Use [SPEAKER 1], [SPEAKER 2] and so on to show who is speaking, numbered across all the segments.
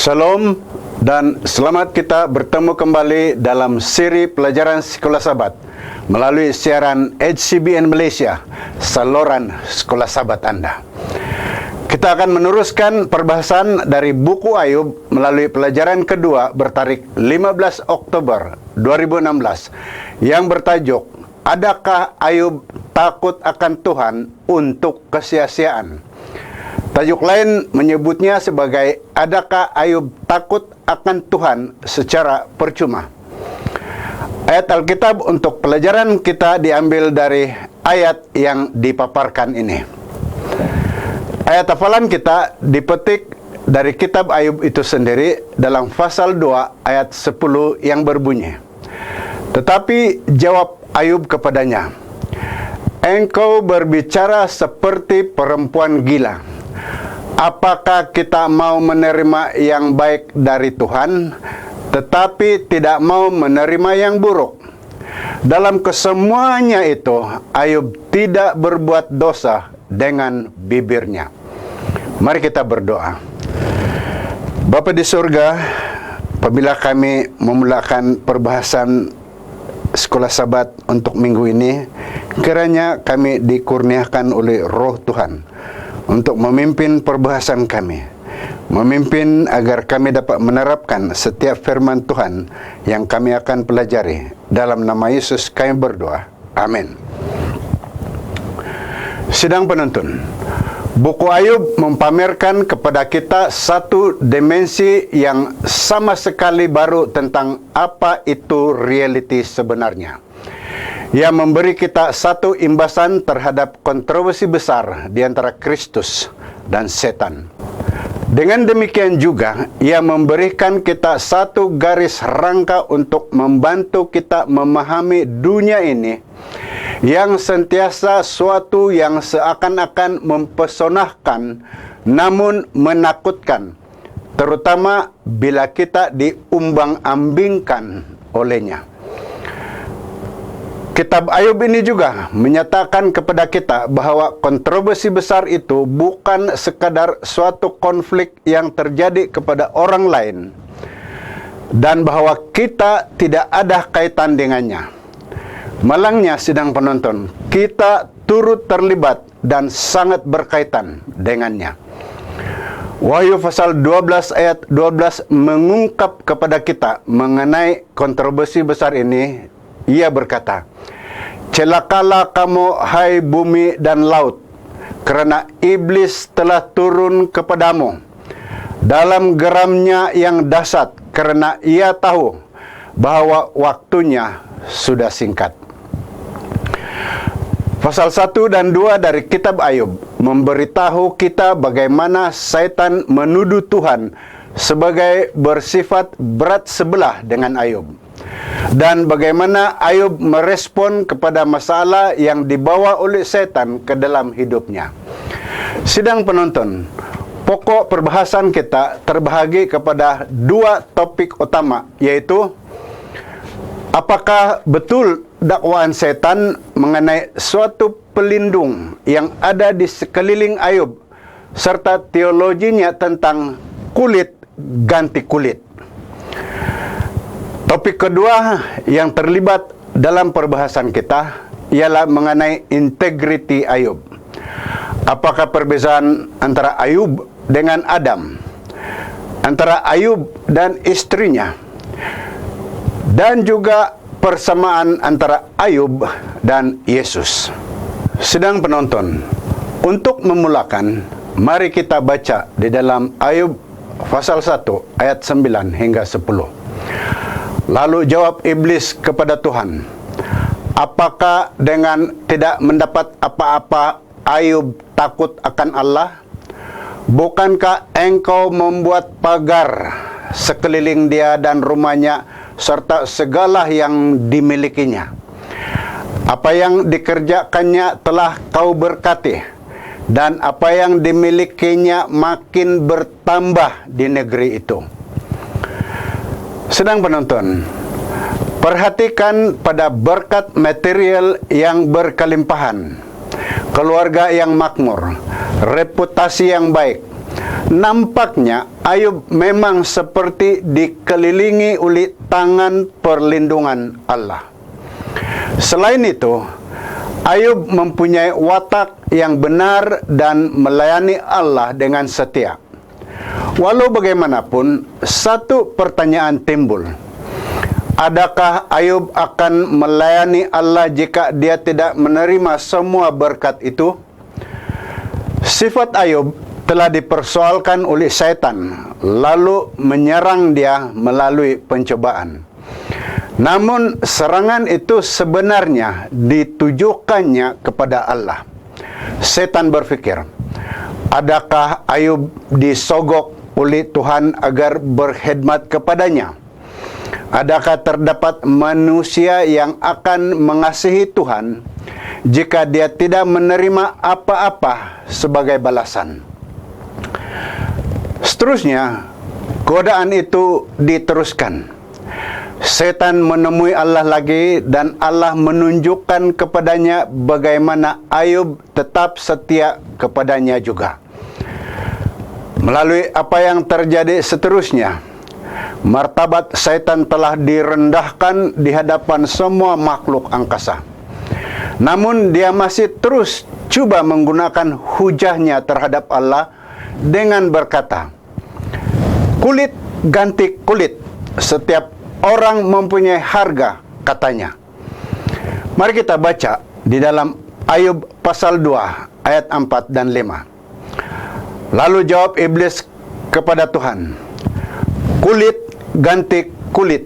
[SPEAKER 1] Shalom dan selamat kita bertemu kembali dalam seri pelajaran Sekolah Sabat melalui siaran HCBN Malaysia, saluran Sekolah Sabat Anda. Kita akan meneruskan perbahasan dari buku Ayub melalui pelajaran kedua bertarikh 15 Oktober 2016 yang bertajuk Adakah Ayub takut akan Tuhan untuk kesia-siaan? Tajuk lain menyebutnya sebagai Adakah Ayub takut akan Tuhan secara percuma? Ayat Alkitab untuk pelajaran kita diambil dari ayat yang dipaparkan ini. Ayat hafalan kita dipetik dari kitab Ayub itu sendiri dalam pasal 2 ayat 10 yang berbunyi, tetapi jawab Ayub kepadanya, engkau berbicara seperti perempuan gila. Apakah kita mau menerima yang baik dari Tuhan, tetapi tidak mau menerima yang buruk? Dalam kesemuanya itu, Ayub tidak berbuat dosa dengan bibirnya. Mari kita berdoa. Bapa di surga, apabila kami memulakan perbahasan Sekolah Sabat untuk minggu ini, kiranya kami dikurniakan oleh Roh Tuhan untuk memimpin perbahasan kami, memimpin agar kami dapat menerapkan setiap firman Tuhan yang kami akan pelajari. Dalam nama Yesus kami berdoa, amin. Sidang penonton, buku Ayub mempamerkan kepada kita satu dimensi yang sama sekali baru tentang apa itu realiti sebenarnya, yang memberi kita satu imbasan terhadap kontroversi besar di antara Kristus dan setan. Dengan demikian juga, ia memberikan kita satu garis rangka untuk membantu kita memahami dunia ini yang sentiasa suatu yang seakan-akan mempesonakan namun menakutkan, terutama bila kita diumbang-ambingkan olehnya. Kitab Ayub ini juga menyatakan kepada kita bahwa kontroversi besar itu bukan sekadar suatu konflik yang terjadi kepada orang lain, dan bahwa kita tidak ada kaitan dengannya. Malangnya, sidang penonton, kita turut terlibat dan sangat berkaitan dengannya. Wahyu pasal 12 ayat 12 mengungkap kepada kita mengenai kontroversi besar ini. Ia berkata, celakalah kamu hai bumi dan laut, kerana iblis telah turun kepadamu dalam geramnya yang dahsyat, kerana ia tahu bahwa waktunya sudah singkat. Pasal 1 dan 2 dari kitab Ayub memberitahu kita bagaimana Satan menuduh Tuhan sebagai bersifat berat sebelah dengan Ayub, dan bagaimana Ayub merespon kepada masalah yang dibawa oleh setan ke dalam hidupnya. Sidang penonton, pokok perbahasan kita terbahagi kepada dua topik utama, yaitu apakah betul dakwaan setan mengenai suatu pelindung yang ada di sekeliling Ayub, serta teologinya tentang kulit ganti kulit. Topik kedua yang terlibat dalam perbahasan kita ialah mengenai integriti Ayub. Apakah perbezaan antara Ayub dengan Adam, antara Ayub dan istrinya, dan juga persamaan antara Ayub dan Yesus. Sedang penonton, untuk memulakan, mari kita baca di dalam Ayub pasal 1 ayat 9 hingga 10. Lalu jawab iblis kepada Tuhan, apakah dengan tidak mendapat apa-apa Ayub takut akan Allah? Bukankah engkau membuat pagar sekeliling dia dan rumahnya serta segala yang dimilikinya? Apa yang dikerjakannya telah kau berkati, dan apa yang dimilikinya makin bertambah di negeri itu. Sedang penonton, perhatikan pada berkat material yang berkelimpahan, keluarga yang makmur, reputasi yang baik. Nampaknya Ayub memang seperti dikelilingi oleh tangan perlindungan Allah. Selain itu, Ayub mempunyai watak yang benar dan melayani Allah dengan setia. Walau bagaimanapun, satu pertanyaan timbul. Adakah Ayub akan melayani Allah jika dia tidak menerima semua berkat itu? Sifat Ayub telah dipersoalkan oleh setan, lalu menyerang dia melalui pencobaan. Namun serangan itu sebenarnya ditujukannya kepada Allah. Setan berpikir, adakah Ayub disogok oleh Tuhan agar berkhidmat kepadanya? Adakah terdapat manusia yang akan mengasihi Tuhan jika dia tidak menerima apa-apa sebagai balasan? Seterusnya, godaan itu diteruskan. Setan menemui Allah lagi dan Allah menunjukkan kepadanya bagaimana Ayub tetap setia kepadanya juga. Melalui apa yang terjadi seterusnya, martabat setan telah direndahkan di hadapan semua makhluk angkasa. Namun dia masih terus cuba menggunakan hujahnya terhadap Allah dengan berkata, kulit ganti kulit, setiap orang mempunyai harga, katanya. Mari kita baca di dalam Ayub pasal 2 ayat 4 dan 5. Lalu jawab iblis kepada Tuhan, kulit ganti kulit,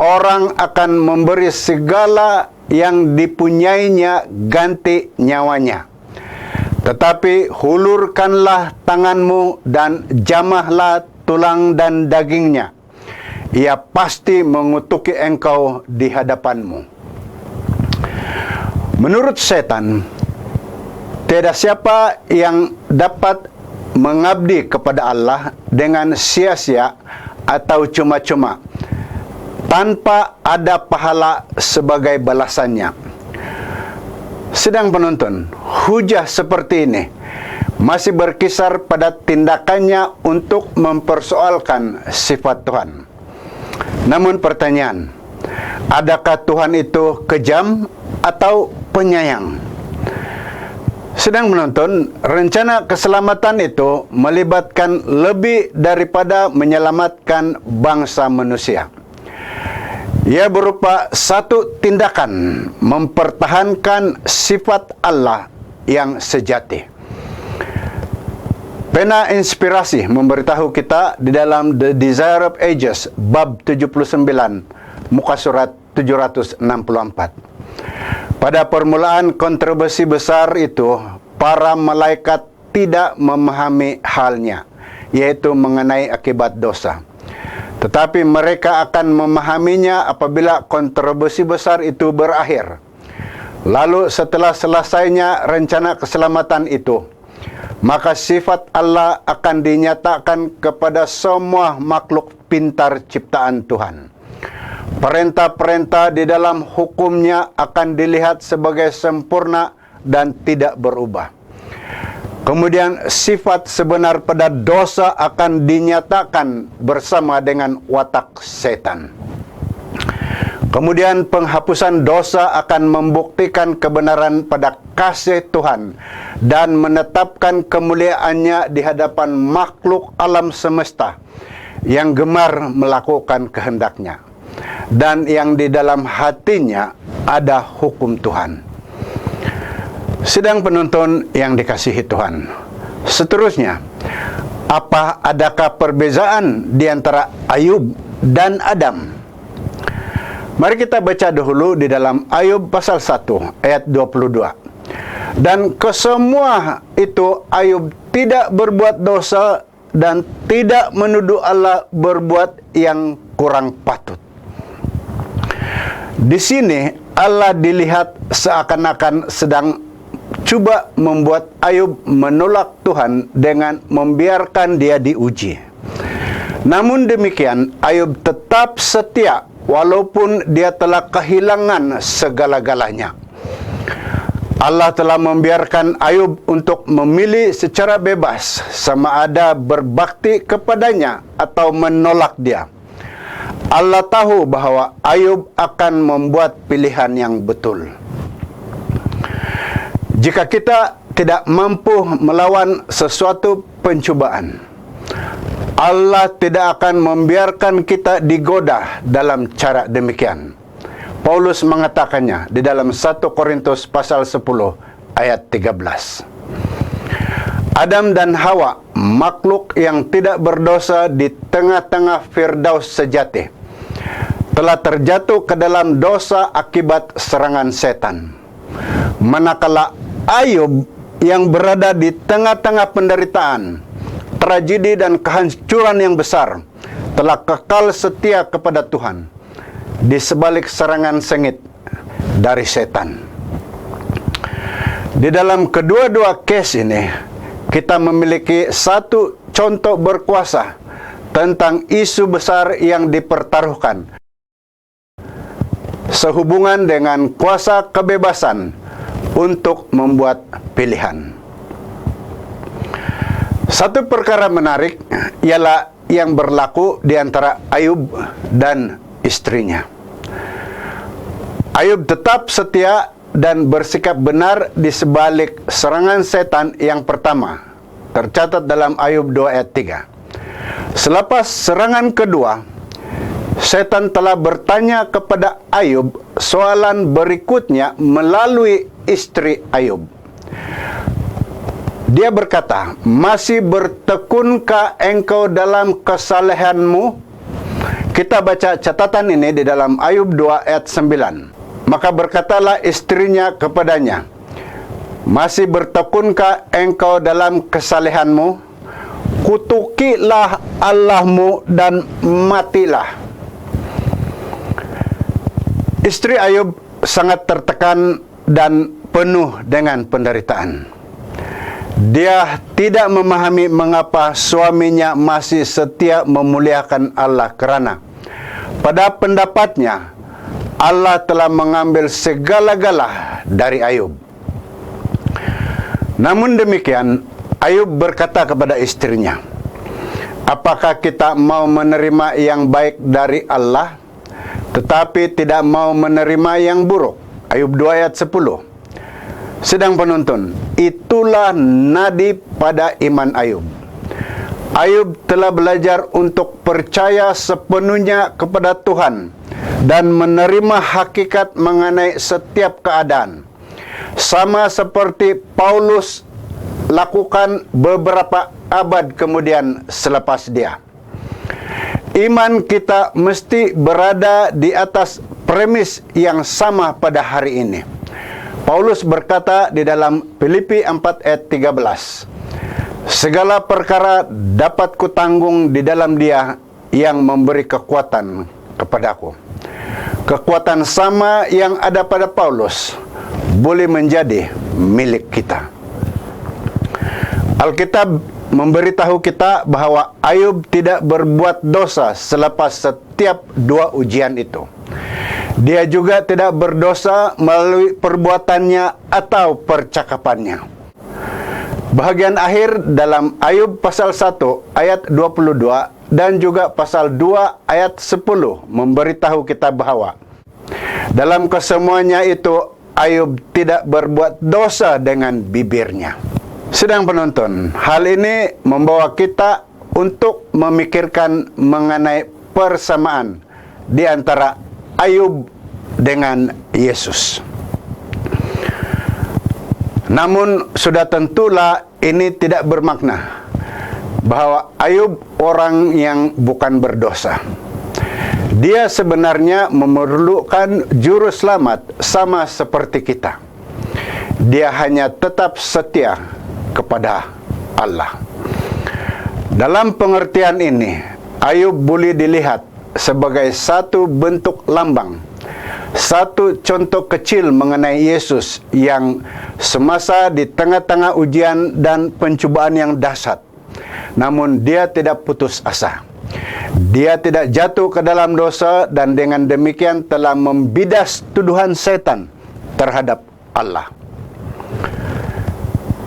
[SPEAKER 1] orang akan memberi segala yang dipunyainya ganti nyawanya. Tetapi hulurkanlah tanganmu dan jamahlah tulang dan dagingnya. Ia pasti mengutuki engkau di hadapanmu. Menurut setan, tiada siapa yang dapat mengabdi kepada Allah dengan sia-sia atau cuma-cuma, tanpa ada pahala sebagai balasannya. Sedang penonton, hujah seperti ini masih berkisar pada tindakannya untuk mempersoalkan sifat Tuhan. Namun pertanyaan, adakah Tuhan itu kejam atau penyayang? Sedang menonton, rencana keselamatan itu melibatkan lebih daripada menyelamatkan bangsa manusia. Ia berupa satu tindakan mempertahankan sifat Allah yang sejati. Pena Inspirasi memberitahu kita di dalam The Desire of Ages, bab 79, muka surat 764. Pada permulaan kontroversi besar itu, para malaikat tidak memahami halnya, yaitu mengenai akibat dosa. Tetapi mereka akan memahaminya apabila kontroversi besar itu berakhir. Lalu setelah selesainya rencana keselamatan itu, maka sifat Allah akan dinyatakan kepada semua makhluk pintar ciptaan Tuhan. Perintah-perintah di dalam hukumnya akan dilihat sebagai sempurna dan tidak berubah. Kemudian sifat sebenar pada dosa akan dinyatakan bersama dengan watak setan. Kemudian penghapusan dosa akan membuktikan kebenaran pada kasih Tuhan dan menetapkan kemuliaannya di hadapan makhluk alam semesta yang gemar melakukan kehendaknya dan yang di dalam hatinya ada hukum Tuhan. Sedang penonton yang dikasihi Tuhan, seterusnya, adakah perbezaan di antara Ayub dan Adam? Mari kita baca dahulu di dalam Ayub pasal 1 ayat 22. Dan kesemua itu Ayub tidak berbuat dosa dan tidak menuduh Allah berbuat yang kurang patut. Di sini Allah dilihat seakan-akan sedang coba membuat Ayub menolak Tuhan dengan membiarkan dia diuji. Namun demikian, Ayub tetap setia walaupun dia telah kehilangan segala-galanya. Allah telah membiarkan Ayub untuk memilih secara bebas sama ada berbakti kepadanya atau menolak dia. Allah tahu bahwa Ayub akan membuat pilihan yang betul. Jika kita tidak mampu melawan sesuatu pencubaan, Allah tidak akan membiarkan kita digoda dalam cara demikian. Paulus mengatakannya di dalam 1 Korintus pasal 10 ayat 13. Adam dan Hawa, makhluk yang tidak berdosa di tengah-tengah Firdaus sejati, telah terjatuh ke dalam dosa akibat serangan setan. Manakala Ayub yang berada di tengah-tengah penderitaan, tragedi dan kehancuran yang besar, telah kekal setia kepada Tuhan di sebalik serangan sengit dari setan. Di dalam kedua-dua case ini, kita memiliki satu contoh berkuasa tentang isu besar yang dipertaruhkan sehubungan dengan kuasa kebebasan untuk membuat pilihan. Satu perkara menarik ialah yang berlaku di antara Ayub dan istrinya. Ayub tetap setia dan bersikap benar di sebalik serangan setan yang pertama, tercatat dalam Ayub 2 ayat 3. Selepas serangan kedua, setan telah bertanya kepada Ayub soalan berikutnya melalui istri Ayub. Dia berkata, "Masih bertekunkah engkau dalam kesalehanmu?" Kita baca catatan ini di dalam Ayub 2 ayat 9. Maka berkatalah istrinya kepadanya, "Masih bertekunkah engkau dalam kesalehanmu? Kutukilah Allahmu dan matilah." Istri Ayub sangat tertekan dan penuh dengan penderitaan. Dia tidak memahami mengapa suaminya masih setia memuliakan Allah, kerana pada pendapatnya Allah telah mengambil segala-gala dari Ayub. Namun demikian, Ayub berkata kepada istrinya, "Apakah kita mau menerima yang baik dari Allah, tetapi tidak mau menerima yang buruk?" Ayub 2 ayat 10. Sedang penonton, itulah nadi pada iman Ayub. Ayub telah belajar untuk percaya sepenuhnya kepada Tuhan dan menerima hakikat mengenai setiap keadaan, sama seperti Paulus lakukan beberapa abad kemudian selepas dia. Iman kita mesti berada di atas premis yang sama pada hari ini. Paulus berkata di dalam Filipi 4 ayat 13, "Segala perkara dapat kutanggung di dalam Dia yang memberi kekuatan kepadaku." Kekuatan sama yang ada pada Paulus boleh menjadi milik kita. Alkitab memberitahu kita bahwa Ayub tidak berbuat dosa selepas setiap dua ujian itu. Dia juga tidak berdosa melalui perbuatannya atau percakapannya. Bahagian akhir dalam Ayub pasal 1 ayat 22 dan juga pasal 2 ayat 10 memberitahu kita bahwa dalam kesemuanya itu Ayub tidak berbuat dosa dengan bibirnya. Sedang penonton, hal ini membawa kita untuk memikirkan mengenai persamaan di antara Ayub dengan Yesus. Namun sudah tentulah ini tidak bermakna bahwa Ayub orang yang bukan berdosa. Dia sebenarnya memerlukan juru selamat sama seperti kita. Dia hanya tetap setia kepada Allah. Dalam pengertian ini, Ayub boleh dilihat sebagai satu bentuk lambang, satu contoh kecil mengenai Yesus yang semasa di tengah-tengah ujian dan pencubaan yang dahsyat, namun dia tidak putus asa. Dia tidak jatuh ke dalam dosa dan dengan demikian telah membidas tuduhan setan terhadap Allah.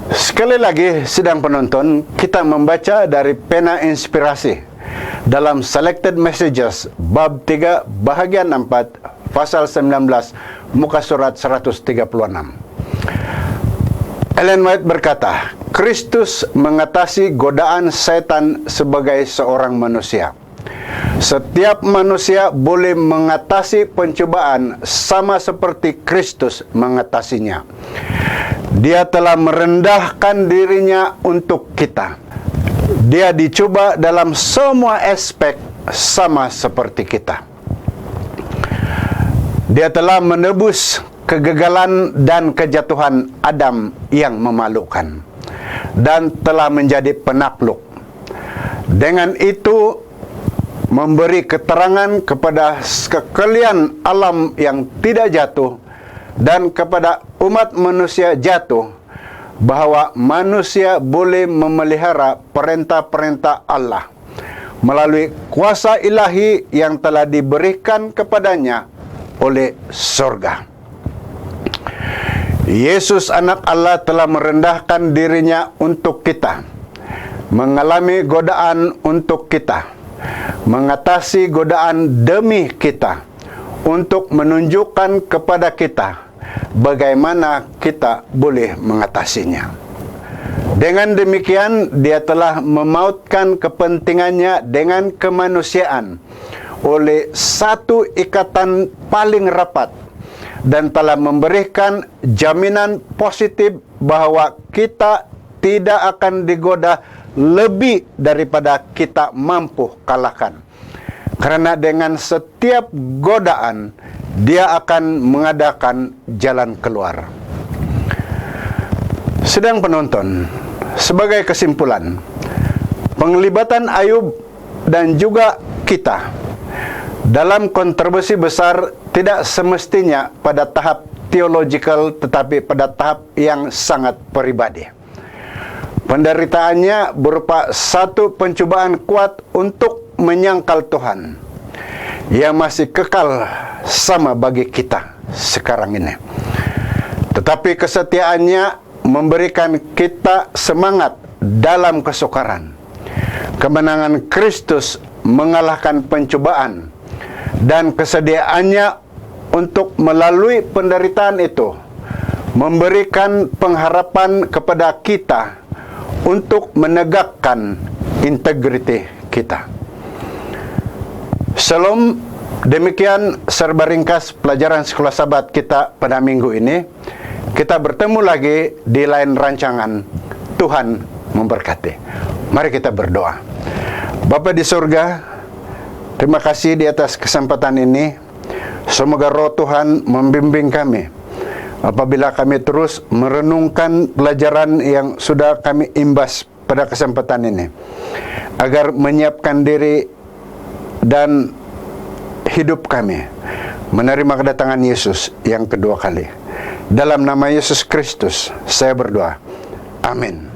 [SPEAKER 1] Sekali lagi, sidang penonton, kita membaca dari pena inspirasi dalam Selected Messages, bab 3, bahagian 4, pasal 19, muka surat 136. Ellen White berkata, Kristus mengatasi godaan setan sebagai seorang manusia. Setiap manusia boleh mengatasi pencobaan sama seperti Kristus mengatasinya. Dia telah merendahkan dirinya untuk kita. Dia dicoba dalam semua aspek sama seperti kita. Dia telah menebus kegagalan dan kejatuhan Adam yang memalukan dan telah menjadi penakluk. Dengan itu memberi keterangan kepada sekalian alam yang tidak jatuh dan kepada umat manusia jatuh bahwa manusia boleh memelihara perintah-perintah Allah melalui kuasa ilahi yang telah diberikan kepadanya oleh surga. Yesus anak Allah telah merendahkan dirinya untuk kita, mengalami godaan untuk kita, mengatasi godaan demi kita, untuk menunjukkan kepada kita bagaimana kita boleh mengatasinya. Dengan demikian, dia telah memautkan kepentingannya dengan kemanusiaan oleh satu ikatan paling rapat dan telah memberikan jaminan positif bahwa kita tidak akan digoda lebih daripada kita mampu kalahkan. Karena dengan setiap godaan, dia akan mengadakan jalan keluar. Sedang penonton, sebagai kesimpulan, penglibatan Ayub dan juga kita dalam kontroversi besar tidak semestinya pada tahap theological, tetapi pada tahap yang sangat pribadi. Penderitaannya berupa satu pencobaan kuat untuk menyangkal Tuhan yang masih kekal sama bagi kita sekarang ini. Tetapi kesetiaannya memberikan kita semangat dalam kesukaran. Kemenangan Kristus mengalahkan pencobaan dan kesediaannya untuk melalui penderitaan itu memberikan pengharapan kepada kita untuk menegakkan integriti kita. Shalom, demikian serba ringkas pelajaran Sekolah Sabat kita pada minggu ini. Kita bertemu lagi di lain rancangan. Tuhan memberkati. Mari kita berdoa. Bapa di surga, terima kasih di atas kesempatan ini. Semoga roh Tuhan membimbing kami apabila kami terus merenungkan pelajaran yang sudah kami imbas pada kesempatan ini, agar menyiapkan diri dan hidup kami menerima kedatangan Yesus yang kedua kali. Dalam nama Yesus Kristus saya berdoa. Amin.